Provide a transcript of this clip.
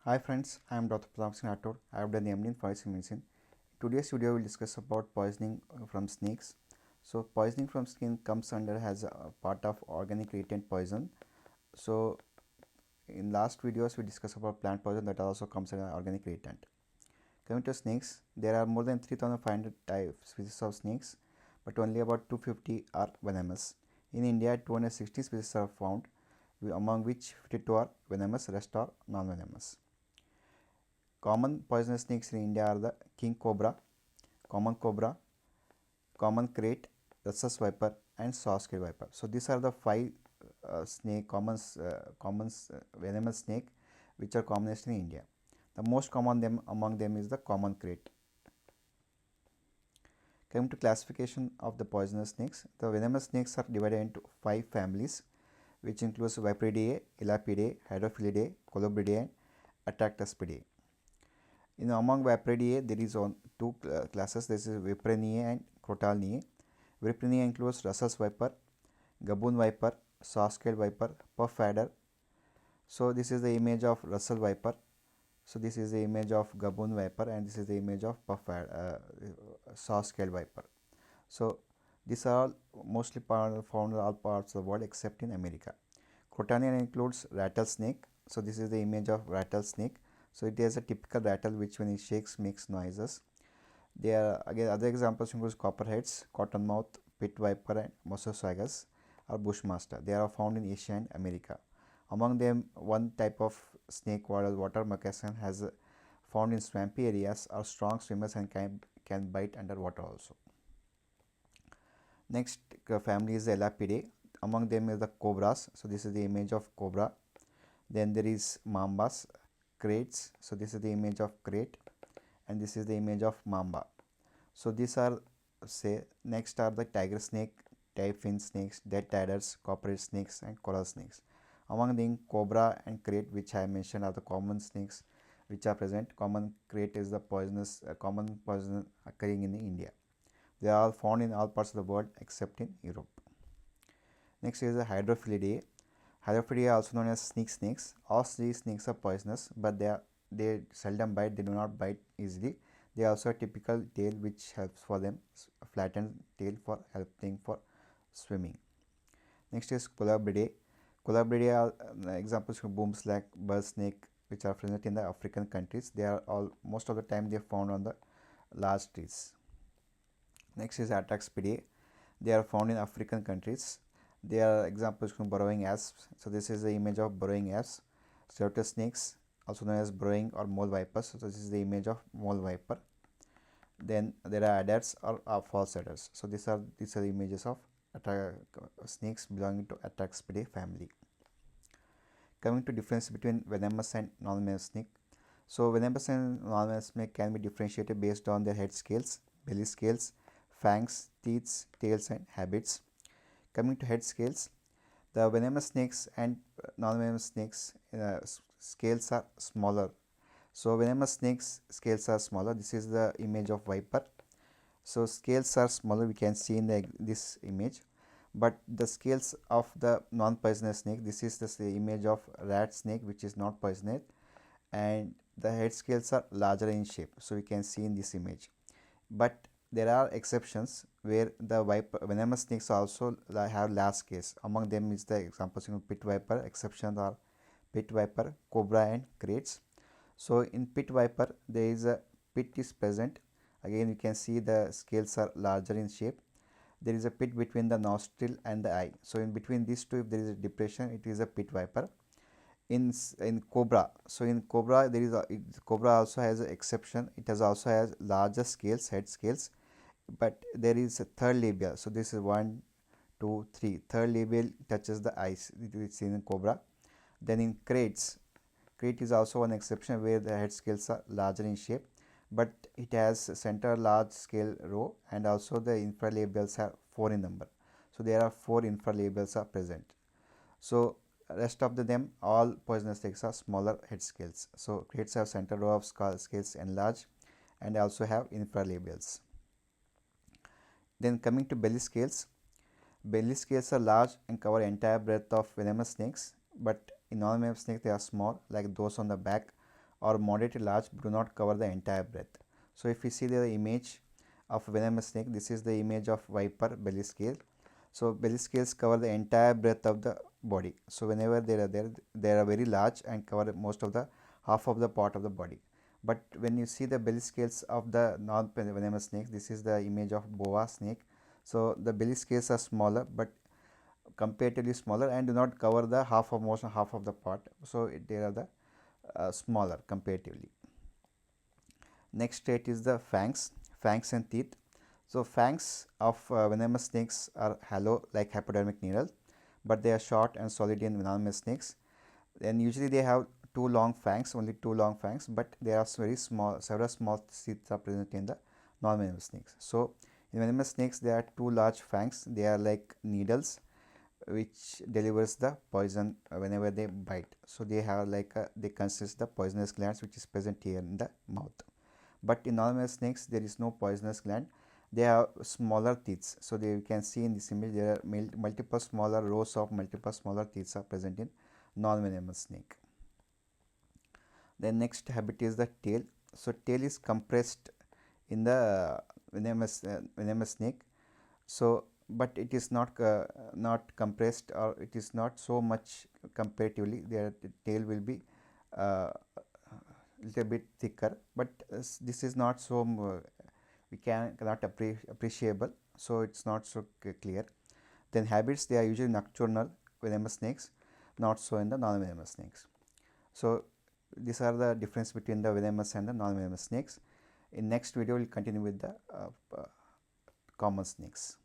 Hi friends, I am Dr. Pratap Singh Rathod. I have done the MD in Forensic Medicine. Today's video will discuss about poisoning from snakes. So poisoning from snake comes under as a part of organic latent poison. So in last videos we discussed about plant poison that also comes under organic latent. Coming to snakes, there are more than 3,500 types species of snakes, but only about 250 are venomous. In India, 260 species are found, among which 52 are venomous, rest are non-venomous. Common poisonous snakes in India are the king cobra, common krait, rhesus viper, and saw-scale viper. So these are the five common venomous snake which are commonest in India. The most common among them is the common krait. Coming to classification of the poisonous snakes, the venomous snakes are divided into five families, which includes Viperidae, Elapidae, Hydrophilidae, Colubridae, and Atractospidae. Among Viperidae, there is two classes. This is Viperinae and Crotalinae. Viperinae includes rhesus viper, gaboon viper, saw-scale viper, puff adder. So this is the image of rhesus viper. So this is the image of gaboon viper, and this is the image of saw-scale viper. So these are all mostly found in all parts of the world except in America. Crotalinae includes rattlesnake. So this is the image of rattlesnake. So it has a typical rattle which when it shakes makes noises. There are again other examples include copperheads, cottonmouth, pit viper, and mosasaurus or bushmaster. They are found in Asia and America. Among them, one type of snake called water moccasin has found in swampy areas, are strong swimmers and can bite underwater also. Next family is the Elapidae. Among them is the cobras. So this is the image of cobra. Then there is mambas, kraits. So this is the image of krait, and this is the image of mamba. So these are next are the tiger snake, type fin snakes, dead adders, copperhead snakes, and coral snakes. Among them, cobra and krait, which I mentioned, are the common snakes which are present. Common krait is the common poison occurring in India. They are all found in all parts of the world except in Europe. Next is the Hydrophilidae. Hydrophilidae are also known as snakes. All these snakes are poisonous, but they seldom bite. They do not bite easily. They also have typical tail which helps for them, flattened tail for helping for swimming. Next is Colubridae. Colubridae are examples of boomslang, bird snake, which are present in the African countries. They are all most of the time they are found on the large trees. Next is Atraxidae. They are found in African countries. They are examples of burrowing asps. So this is the image of burrowing asps. Cirrus snakes, also known as burrowing or mole vipers. So this is the image of mole viper. Then there are adders or false adders. So these are the images of snakes belonging to Atraxidae family. Coming to difference between venomous and non-venomous snake. So venomous and non-venomous snake can be differentiated based on their head scales, belly scales, fangs, teeth, tails, and habits. Coming to head scales, the venomous snakes and non-venomous snakes scales are smaller. So venomous snakes scales are smaller. This is the image of viper. So scales are smaller, we can see in this image, but the scales of the non-poisonous snake, this is the image of rat snake which is not poisonous, and the head scales are larger in shape. So we can see in this image, but there are exceptions where the venomous snakes also have large scales. Among them is the examples of pit viper. Exceptions are pit viper, cobra, and kraits. So in pit viper, there is a pit is present. Again, you can see the scales are larger in shape. There is a pit between the nostril and the eye. So in between these two, if there is a depression, it is a pit viper. In cobra, so in cobra there is cobra also has an exception. It also has larger scales, head scales, but there is a third labia. So this is 1, 2, 3. Third labia touches the eyes. It is seen in cobra. Then in kraits, krait is also one exception where the head scales are larger in shape, but it has center large scale row, and also the infralabials are 4 in number. So there are 4 infralabials are present. So rest of them all poisonous snakes are smaller head scales. So kraits have center row of scales enlarged and also have infralabials. Then coming to belly scales are large and cover entire breadth of venomous snakes, but in non-venomous snakes they are small, like those on the back or moderate large do not cover the entire breath. So if you see the image of venomous snake, this is the image of viper belly scale. So belly scales cover the entire breadth of the body. So whenever they are there, they are very large and cover most of the half of the part of the body. But when you see the belly scales of the non-venomous snakes, this is the image of boa snake. So the belly scales are smaller, but comparatively smaller and do not cover the half of the part. So they are the smaller comparatively. Next state is the fangs and teeth. So fangs of venomous snakes are hollow like hypodermic needle, but they are short and solid in venomous snakes. And usually they have two long fangs, only two long fangs, but they are very small, several small teeth are present in the non-venomous snakes. So in venomous snakes there are two large fangs, they are like needles which delivers the poison whenever they bite. So they have like they consist the poisonous glands which is present here in the mouth. But in non-venomous snakes there is no poisonous gland, they have smaller teeth. So they, you can see in this image there are multiple smaller rows of multiple smaller teeth are present in non-venomous snake. The next habit is the tail. So tail is compressed in the venomous snake. So but it is not compressed, or it is not so much comparatively. Their tail will be little bit thicker, but this is not so we cannot appreciable, so it's not so clear. Then habits, they are usually nocturnal venomous snakes, not so in the non-venomous snakes. So these are the difference between the venomous and the non-venomous snakes. In next video we'll continue with the common snakes.